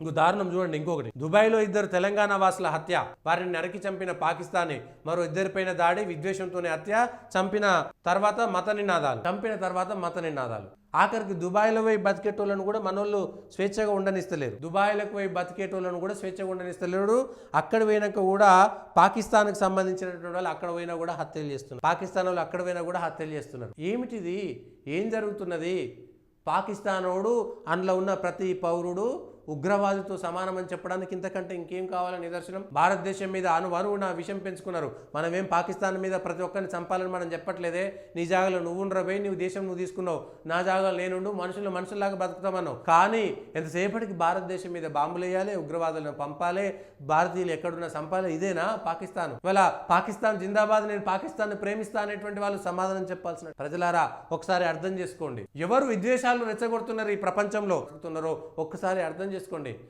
ఇంకో దారుణం చూడండి, ఇంకొకటి దుబాయ్లో ఇద్దరు తెలంగాణ వాసుల హత్య, వారిని నరికి చంపిన పాకిస్తానీ, మరో ఇద్దరిపైన దాడి, విద్వేషంతోనే హత్య, చంపిన తర్వాత మత నినాదాలు. ఆఖరికి దుబాయ్లో పోయి బతికేటోళ్ళను కూడా మనోళ్ళు స్వేచ్ఛగా ఉండనిస్తలేరు. దుబాయ్లకు పోయి బతికేటోళ్ళను కూడా స్వేచ్ఛగా ఉండనిస్తలేడు. అక్కడ పోయినాక కూడా పాకిస్తాన్కి సంబంధించినటువంటి వాళ్ళు అక్కడ పోయినా కూడా హత్యలు చేస్తున్నారు. పాకిస్తాన్ వాళ్ళు అక్కడ పోయినా కూడా హత్యలు చేస్తున్నారు. ఏమిటిది? ఏం జరుగుతున్నది? పాకిస్తానోడు అందులో ఉన్న ప్రతి పౌరుడు ఉగ్రవాదితో సమానమని చెప్పడానికి ఇంతకంటే ఇంకేం కావాలని నిదర్శనం? భారతదేశం మీద అణువణువున విషం పెంచుకున్నారు. మనమేం పాకిస్తాన్ మీద ప్రతి ఒక్కరిని చంపాలని మనం చెప్పట్లేదే. నీ జాగాలో నువ్వు ఉండరబోయి, నువ్వు దేశం నువ్వు తీసుకున్నావు, నా జాగాలో నేనుండు, మనుషుల్లాగా బతుకుతామన్నావు. కానీ ఎంతసేపటికి భారతదేశం మీద బాంబులు వేయాలి, ఉగ్రవాదులను పంపాలి, భారతీయులు ఎక్కడున్నా చంపాలి. ఇదేనా పాకిస్తాన్? ఇవాళ పాకిస్తాన్ జిందాబాద్, నేను పాకిస్తాన్ ప్రేమిస్తా అనేటువంటి వాళ్ళు సమాధానం చెప్పాల్సిన ప్రజలారా ఒకసారి అర్థం చేసుకోండి. ఎవరు విద్వేషాలు రెచ్చగొడుతున్నారు ఈ ప్రపంచంలో ఒక్కసారి అర్థం చేసుకోండి.